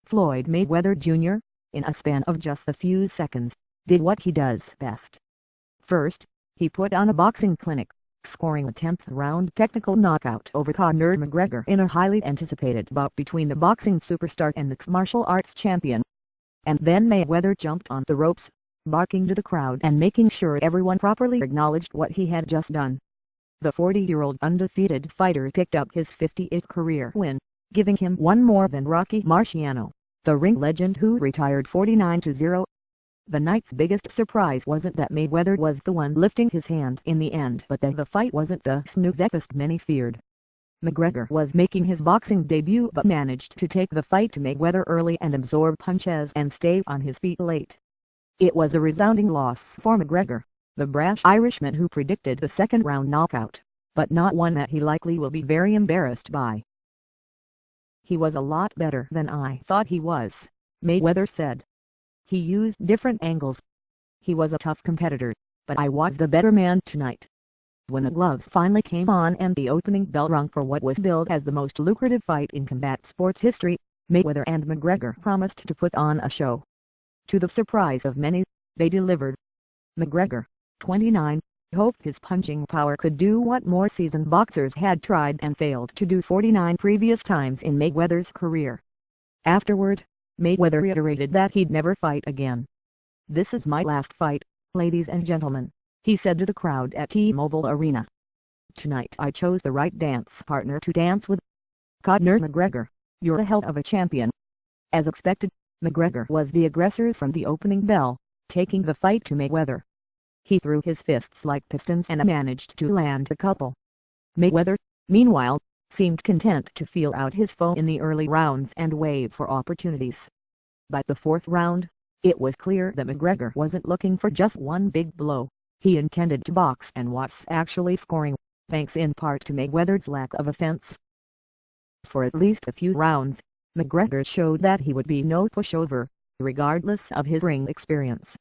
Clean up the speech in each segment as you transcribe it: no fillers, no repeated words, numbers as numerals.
Floyd Mayweather Jr., in a span of just a few seconds, did what he does best. First, he put on a boxing clinic, scoring a 10th round technical knockout over Conor McGregor in a highly anticipated bout between the boxing superstar and mixed martial arts champion. And then Mayweather jumped on the ropes, barking to the crowd and making sure everyone properly acknowledged what he had just done. The 40-year-old undefeated fighter picked up his 50th career win, giving him one more than Rocky Marciano, the ring legend who retired 49-0. The night's biggest surprise wasn't that Mayweather was the one lifting his hand in the end, but that the fight wasn't the snooze-fest many feared. McGregor was making his boxing debut but managed to take the fight to Mayweather early and absorb punches and stay on his feet late. It was a resounding loss for McGregor, the brash Irishman who predicted the second-round knockout, but not one that he likely will be very embarrassed by. "He was a lot better than I thought he was," Mayweather said. "He used different angles. He was a tough competitor, but I was the better man tonight." When the gloves finally came on and the opening bell rung for what was billed as the most lucrative fight in combat sports history, Mayweather and McGregor promised to put on a show. To the surprise of many, they delivered. McGregor, 29, hoped his punching power could do what more seasoned boxers had tried and failed to do 49 previous times in Mayweather's career. Afterward, Mayweather reiterated that he'd never fight again. "This is my last fight, ladies and gentlemen," he said to the crowd at T-Mobile Arena. "Tonight I chose the right dance partner to dance with. Conor McGregor, you're a hell of a champion." As expected, McGregor was the aggressor from the opening bell, taking the fight to Mayweather. He threw his fists like pistons and managed to land a couple. Mayweather, meanwhile, seemed content to feel out his foe in the early rounds and wait for opportunities. By the fourth round, it was clear that McGregor wasn't looking for just one big blow. He intended to box and was actually scoring, thanks in part to Mayweather's lack of offense. For at least a few rounds, McGregor showed that he would be no pushover, regardless of his ring experience.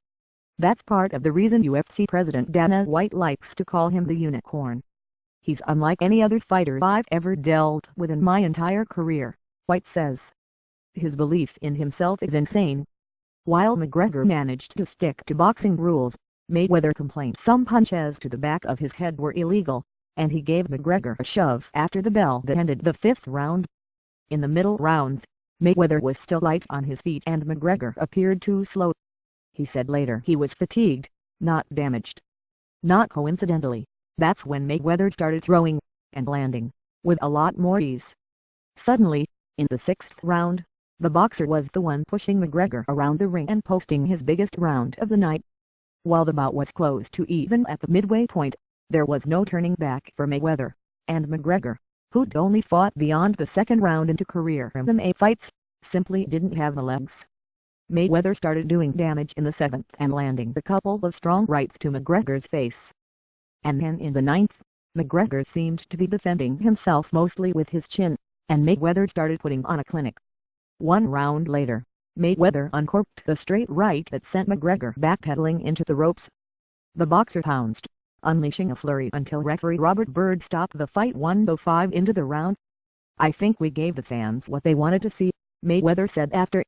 That's part of the reason UFC president Dana White likes to call him the unicorn. "He's unlike any other fighter I've ever dealt with in my entire career," White says. "His belief in himself is insane." While McGregor managed to stick to boxing rules, Mayweather complained some punches to the back of his head were illegal, and he gave McGregor a shove after the bell that ended the fifth round. In the middle rounds, Mayweather was still light on his feet and McGregor appeared too slow. He said later he was fatigued, not damaged. Not coincidentally, that's when Mayweather started throwing, and landing, with a lot more ease. Suddenly, in the sixth round, the boxer was the one pushing McGregor around the ring and posting his biggest round of the night. While the bout was close to even at the midway point, there was no turning back for Mayweather, and McGregor, who'd only fought beyond the second round into career MMA fights, simply didn't have the legs. Mayweather started doing damage in the seventh and landing a couple of strong rights to McGregor's face. And then in the ninth, McGregor seemed to be defending himself mostly with his chin, and Mayweather started putting on a clinic. One round later, Mayweather uncorked the straight right that sent McGregor backpedaling into the ropes. The boxer pounced, unleashing a flurry until referee Robert Byrd stopped the fight 1:05 into the round. "I think we gave the fans what they wanted to see," Mayweather said after.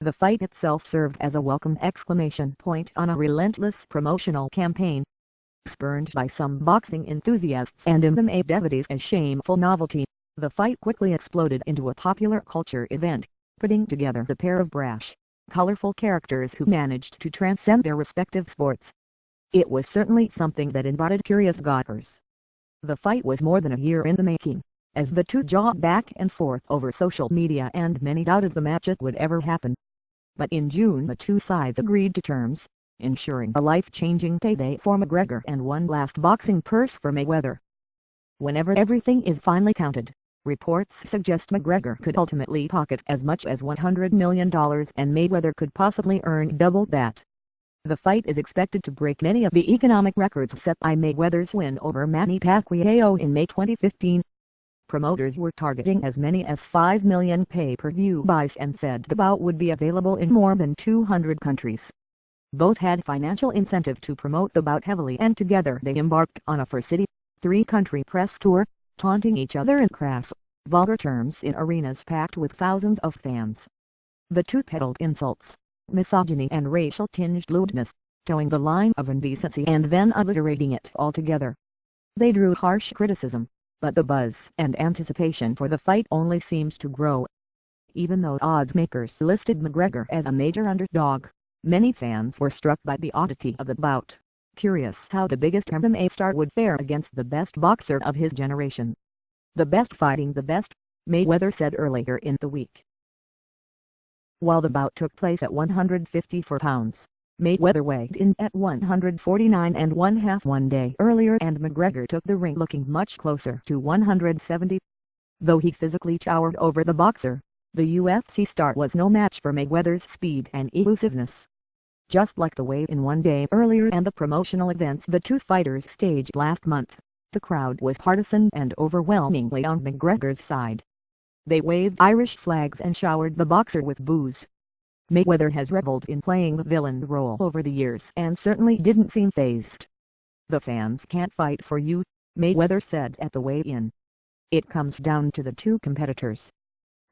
The fight itself served as a welcome exclamation point on a relentless promotional campaign. Spurned by some boxing enthusiasts and MMA devotees as shameful novelty, the fight quickly exploded into a popular culture event, putting together the pair of brash, colorful characters who managed to transcend their respective sports. It was certainly something that invited curious gawkers. The fight was more than a year in the making, as the two jogged back and forth over social media and many doubted the match would ever happen. But in June the two sides agreed to terms, ensuring a life-changing payday for McGregor and one last boxing purse for Mayweather. Whenever everything is finally counted, reports suggest McGregor could ultimately pocket as much as $100 million and Mayweather could possibly earn double that. The fight is expected to break many of the economic records set by Mayweather's win over Manny Pacquiao in May 2015. Promoters were targeting as many as 5 million pay-per-view buys and said the bout would be available in more than 200 countries. Both had financial incentive to promote the bout heavily and together they embarked on a four-city, three-country press tour, taunting each other in crass, vulgar terms in arenas packed with thousands of fans. The two peddled insults, misogyny and racial-tinged lewdness, towing the line of indecency and then obliterating it altogether. They drew harsh criticism, but the buzz and anticipation for the fight only seems to grow. Even though odds makers listed McGregor as a major underdog, many fans were struck by the oddity of the bout, curious how the biggest MMA star would fare against the best boxer of his generation. The best fighting the best, Mayweather said earlier in the week. While the bout took place at 154 pounds, Mayweather weighed in at 149 1/2 one day earlier and McGregor took the ring looking much closer to 170. Though he physically towered over the boxer, the UFC star was no match for Mayweather's speed and elusiveness. Just like the weigh-in one day earlier and the promotional events the two fighters staged last month, the crowd was partisan and overwhelmingly on McGregor's side. They waved Irish flags and showered the boxer with boos. Mayweather has reveled in playing the villain role over the years and certainly didn't seem fazed. "The fans can't fight for you," Mayweather said at the weigh-in. "It comes down to the two competitors."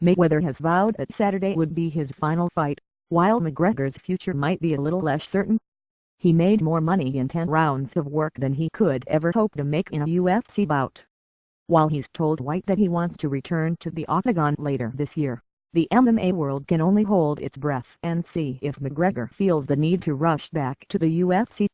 Mayweather has vowed that Saturday would be his final fight, while McGregor's future might be a little less certain. He made more money in 10 rounds of work than he could ever hope to make in a UFC bout. While he's told White that he wants to return to the octagon later this year, the MMA world can only hold its breath and see if McGregor feels the need to rush back to the UFC.